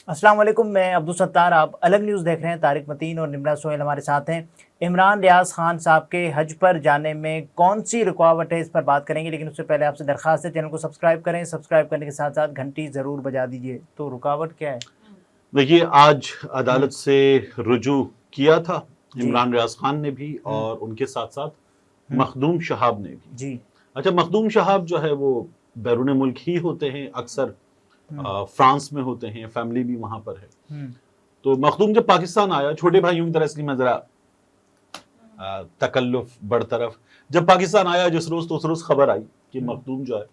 السلام علیکم، میں عبدالستار، آپ الگ نیوز دیکھ رہے ہیں۔ طارق متین اور نمرہ سہیل ہمارے ساتھ ہیں۔ عمران ریاض خان صاحب کے حج پر جانے میں کون سی رکاوٹ ہے، اس پر بات کریں گے، لیکن اس سے پہلے آپ سے درخواست ہے چینل کو سبسکرائب کریں، سبسکرائب کرنے کے ساتھ ساتھ گھنٹی ضرور بجا دیجئے۔ تو رکاوٹ کیا ہے؟ دیکھیے، آج عدالت سے رجوع کیا تھا جی عمران ریاض خان نے بھی، اور ان کے ساتھ ساتھ مخدوم شہاب نے بھی۔ جی اچھا، مخدوم شہاب جو ہے وہ بیرون ملک ہی ہوتے ہیں، اکثر فرانس میں ہوتے ہیں، فیملی بھی وہاں پر ہے۔ تو مخدوم جب پاکستان آیا، چھوٹے بھائیوں کی طرح، اس لیے میں ذرا تکلف برطرف، جب پاکستان آیا جس روز، تو اس روز خبر آئی کہ مخدوم جو ہے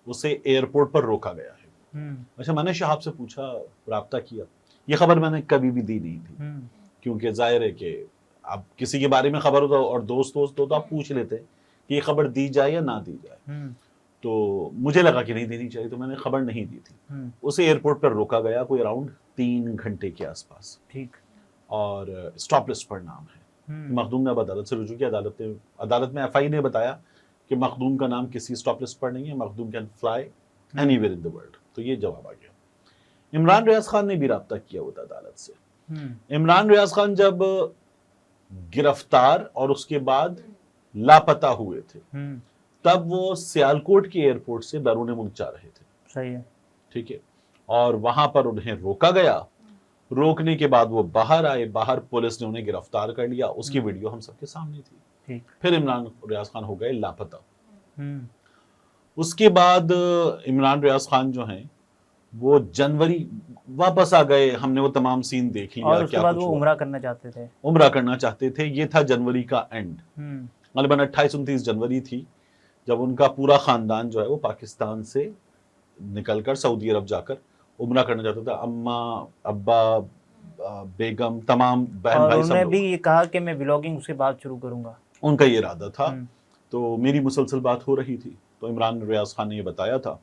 اسے ایئرپورٹ پر روکا گیا ہے۔ اچھا، میں نے شہاب سے پوچھا، رابطہ کیا، یہ خبر میں نے کبھی بھی دی نہیں تھی، کیونکہ ظاہر ہے کہ اب کسی کے بارے میں خبر ہوتا اور دوست ہو تو آپ پوچھ لیتے کہ یہ خبر دی جائے یا نہ دی جائے۔ تو مجھے لگا کہ نہیں دینی چاہیے، تو میں نے خبر نہیں دی تھی۔ اسے ایئرپورٹ پر روکا گیا کوئی اراؤنڈ 3 گھنٹے کے آس پاس، اور اسٹاپ لسٹ پر نام ہے۔ مخدوم نے اب عدالت سے رجوع کیا۔ عدالت میں ایف آئی نے بتایا کہ مخدوم کا نام کسی اسٹاپ لسٹ پر نہیں ہے، Makhdoom can fly anywhere in the world. تو یہ جواب آ گیا۔ عمران ریاض خان نے بھی رابطہ کیا ہوا تھا عدالت سے۔ عمران ریاض خان جب گرفتار اور اس کے بعد لاپتہ ہوئے تھے، تب وہ سیالکوٹ کے ایئرپورٹ سے بیرون ملک جا رہے تھے۔ صحیح ہے، ٹھیک ہے، اور وہاں پر انہیں روکا گیا۔ روکنے کے بعد وہ باہر آئے، باہر پولیس نے انہیں گرفتار کر لیا، اس کی ویڈیو ہم سب کے سامنے تھی۔ پھر عمران ریاض خان ہو گئے لاپتہ۔ اس کے بعد عمران ریاض خان جو ہیں وہ جنوری واپس آ گئے، ہم نے وہ تمام سین دیکھ لیا۔ اور اس کے بعد وہ عمرہ کرنا چاہتے تھے۔ عمرہ کرنا چاہتے تھے، یہ تھا جنوری کا اینڈ، غالباً 28-29 جنوری تھی، جب ان کا پورا خاندان جو ہے وہ پاکستان سے نکل کر سعودی عرب جا کر عمرہ کرنا چاہتا تھا۔ اماں، ابا، بیگم، تمام بہن اور بھائی، انہوں نے بھی یہ کہا کہ میں ولاگنگ اس کے بعد شروع کروں گا، ان کا یہ ارادہ تھا۔ تو میری مسلسل بات ہو رہی تھی، تو عمران ریاض خان نے یہ بتایا تھا۔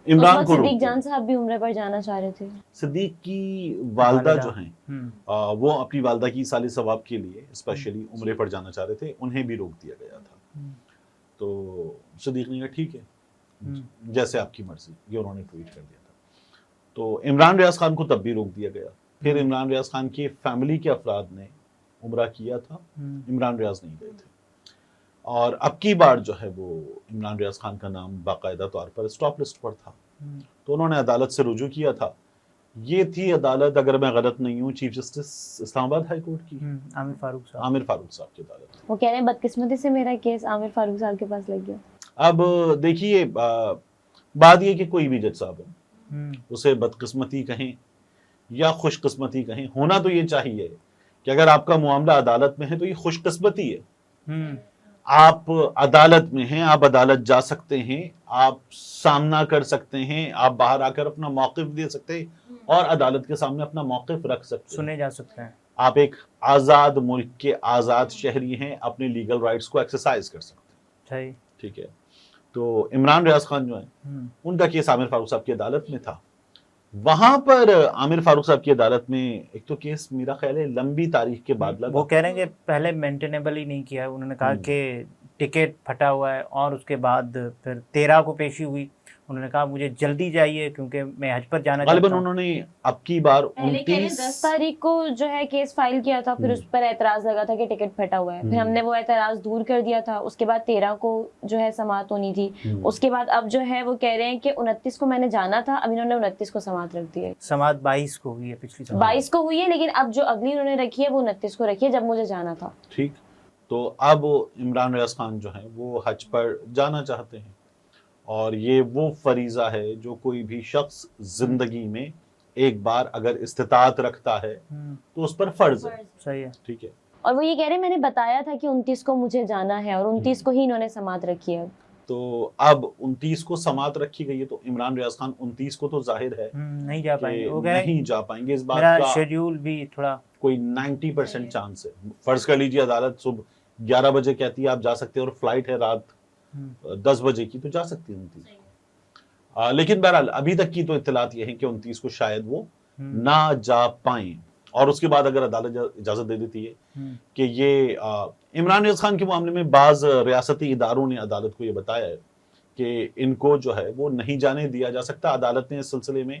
عمران کو صدیق جان صاحب بھی عمرے پر جانا چاہ رہے تھے۔ صدیق کی والدہ جو ہیں وہ اپنی والدہ کی سال ثواب کے لیے اسپیشلی عمرے پر جانا چاہ رہے تھے، انہیں بھی روک دیا گیا تھا۔ تو صدیق نے کہا ٹھیک ہے، جیسے آپ کی مرضی، یہ انہوں نے ٹویٹ کر دیا تھا۔ تو عمران ریاض خان کو تب بھی روک دیا گیا۔ پھر عمران ریاض خان کی فیملی کے افراد نے عمرہ کیا تھا، عمران ریاض نہیں گئے تھے۔ اور اب کی بار جو ہے وہ عمران ریاض خان کا نام باقاعدہ طور پر اسٹاپ لسٹ پر تھا، تو انہوں نے عدالت سے رجوع کیا تھا۔ یہ تھی عدالت، اگر میں غلط نہیں ہوں، چیف جسٹس اسلام آباد ہائی کورٹ کی عامر فاروق صاحب کی عدالت۔ وہ کہہ رہے ہیں بدقسمتی سے میرا کیس عامر فاروق صاحب کے پاس لگ گیا۔ اب دیکھیے، بات یہ کہ کوئی بھی جج صاحب ہے، اسے بدقسمتی کہیں یا خوش قسمتی کہیں، ہونا تو یہ چاہیے کہ اگر آپ کا معاملہ عدالت میں ہے تو یہ خوش قسمتی ہے۔ آپ عدالت میں ہیں، آپ عدالت جا سکتے ہیں، آپ سامنا کر سکتے ہیں، آپ باہر آ کر اپنا موقف دے سکتے ہیں اور عدالت کے سامنے اپنا موقف رکھ سکتے ہیں، سنے جا سکتے ہیں۔ آپ ایک آزاد ملک کے آزاد شہری ہیں، اپنے لیگل رائٹس کو ایکسرسائز کر سکتے ہیں۔ ٹھیک ہے، تو عمران ریاض خان جو ہیں، ان کا کیس عامر فاروق صاحب کی عدالت میں تھا۔ وہاں پر عامر فاروق صاحب کی عدالت میں ایک تو کیس میرا خیال ہے لمبی تاریخ کے بعد لگا۔ وہ کہہ رہے ہیں کہ پہلے مینٹینیبل ہی نہیں کیا ہے، انہوں نے کہا کہ ٹکٹ پھٹا ہوا ہے، اور اس کے بعد پھر 13 کو پیشی ہوئی، انہوں نے کہا مجھے جلدی چاہیے کیونکہ میں حج پر جانا چاہتا ہوں۔ غالباً انہوں نے اب کی بار 10 تاریخ کو جو ہے کیس فائل کیا تھا، پھر اس پر اعتراض لگا تھا کہ ٹکٹ پھٹا ہوا ہے، پھر ہم نے وہ اعتراض دور کر دیا تھا۔ اس کے بعد 13 کو جو ہے سماعت ہونی تھی، اس کے بعد اب جو ہے وہ کہہ رہے ہیں کہ 29 کو میں نے جانا تھا، اب انہوں نے 29 کو سماعت رکھ دی ہے۔ سماعت 22 کو ہوئی ہے، پچھلی 22 کو ہوئی ہے، لیکن اب جو اگلی انہوں نے رکھی ہے وہ 29 کو رکھی ہے، جب مجھے جانا تھا۔ ٹھیک، تو اب عمران ریاض خان جو ہیں وہ حج پر جانا چاہتے ہیں، اور یہ وہ فریضہ ہے جو کوئی بھی شخص زندگی میں ایک بار اگر استطاعت رکھتا ہے تو اس پر فرض ہے۔ صحیح ہے، ٹھیک ہے، اور وہ یہ کہہ رہے ہیں میں نے بتایا تھا کہ 29 کو مجھے جانا ہے، اور 29 کو ہی انہوں نے سماعت رکھی ہے۔ تو اب 29 کو سماعت رکھی گئی ہے، تو عمران ریاض خان 29 کو تو ظاہر ہے نہیں جا پائیں گے، وہ نہیں جا پائیں گے۔ اس بات میرا کا شیڈیول بھی تھوڑا کوئی 90% چانس ہے۔ فرض کر لیجیے عدالت صبح 11 بجے کہتی ہے آپ جا سکتے ہیں، اور فلائٹ ہے رات 10 بجے کی، تو جا سکتی ہیں 29۔ لیکن بہرحال ابھی تک کی تو اطلاعات یہ ہیں کہ 29 کو شاید وہ نہ جا پائیں، اور اس کے بعد اگر عدالت اجازت دے دیتی ہے کہ یہ عمران ریاض خان کے معاملے میں بعض ریاستی اداروں نے عدالت کو یہ بتایا ہے کہ ان کو جو ہے وہ نہیں جانے دیا جا سکتا۔ عدالت نے اس سلسلے میں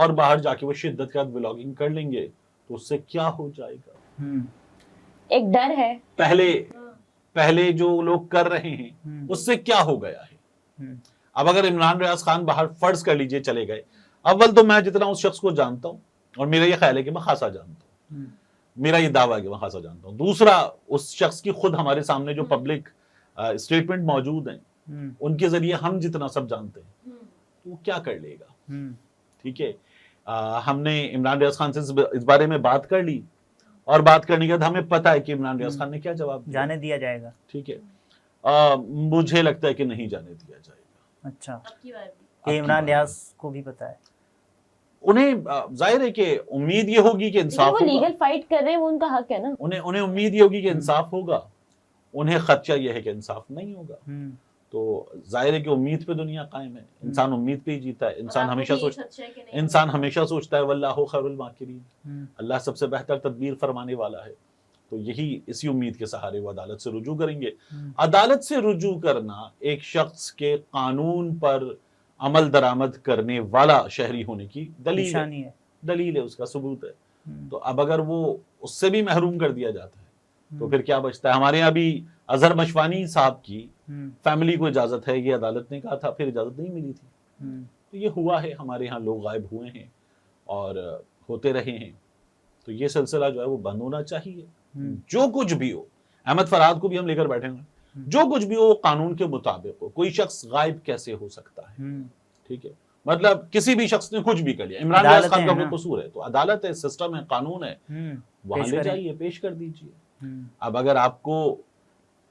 اور باہر جا کے وہ شدت کے ساتھ بلاگنگ کر لیں گے تو اس سے کیا ہو جائے گا؟ ایک ڈر ہے پہلے جو لوگ کر رہے ہیں اس سے کیا ہو گیا ہے؟ اب اگر عمران ریاض خان باہر فرض کر لیجئے چلے گئے، اول تو میں جتنا اس شخص کو جانتا ہوں اور میرا یہ خیال ہے کہ میں خاصا جانتا ہوں، میرا یہ دعویٰ ہے کہ میں خاصا جانتا ہوں، دوسرا اس شخص کی خود ہمارے سامنے جو پبلک اسٹیٹمنٹ موجود ہیں ان کے ذریعے ہم جتنا سب جانتے ہیں تو وہ کیا کر لے گا؟ ٹھیک ہے، ہم نے عمران ریاض خان سے اس بارے میں بات کر لی اور بات کرنے کے بعد ہمیں پتا ہے کہ عمران ریاض خان نے کیا جواب دیا، جانے دیا جائے گا؟ ٹھیک ہے، مجھے لگتا ہے کہ نہیں جانے دیا جائے گا۔ اچھا، کہ عمران ریاض کو بھی پتا ہے؟ انہیں ظاہر ہے کہ امید یہ ہوگی کہ انصاف وہ ہوگا، لیگل فائٹ کر رہے ہیں، وہ ان کا حق ہے نا، انہیں امید یہ ہوگی کہ انصاف ہوگا، انہیں خدشہ یہ ہے کہ انصاف نہیں ہوگا، تو ظاہر ہے کہ امید پہ دنیا قائم ہے، انسان امید پہ ہی جیتا ہے، انسان ہمیشہ سوچتا ہے واللہ خیر الماکرین، اللہ سب سے بہتر تدبیر فرمانے والا ہے، تو یہی اسی امید کے سہارے وہ عدالت سے رجوع کریں گے۔ عدالت سے رجوع کرنا ایک شخص کے قانون پر عمل درآمد کرنے والا شہری ہونے کی دلیل ہے، اس کا ثبوت ہے۔ تو اب اگر وہ اس سے بھی محروم کر دیا جاتا ہے تو پھر کیا بچتا ہے؟ ہمارے یہاں بھی اظہر مشوانی صاحب کی فیملی کو اجازت ہے، یہ عدالت نے کہا تھا، پھر اجازت نہیں ملی تھی، تو یہ ہوا ہے، ہمارے یہاں لوگ غائب ہوئے ہیں اور ہوتے رہے ہیں، تو یہ سلسلہ جو ہے وہ بند ہونا چاہیے۔ جو کچھ بھی ہو، احمد فراد کو بھی ہم لے کر بیٹھے ہیں، جو کچھ بھی ہو قانون کے مطابق ہو، کوئی شخص غائب کیسے ہو سکتا ہے؟ ٹھیک ہے، مطلب کسی بھی شخص نے کچھ بھی کر لیا، عمران ریاض خان کا کوئی قصور ہے تو عدالت ہے، سسٹم ہے، قانون ہے، وہاں لے جائیے، پیش کر دیجیے۔ اب اگر آپ کو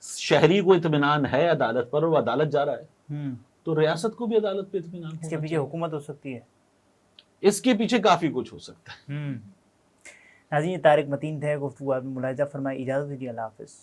شہری کو اطمینان ہے عدالت پر اور وہ عدالت جا رہا ہے تو ریاست کو بھی عدالت پہ اطمینان ہونا چاہیے۔ اس کے پیچھے حکومت ہو سکتی ہے، اس کے پیچھے کافی کچھ ہو سکتا ہے۔ ناظرین، یہ طارق متین تھے، گفتگو آپ نے ملاحظہ فرمائی، اجازت دیجیے، اللہ حافظ۔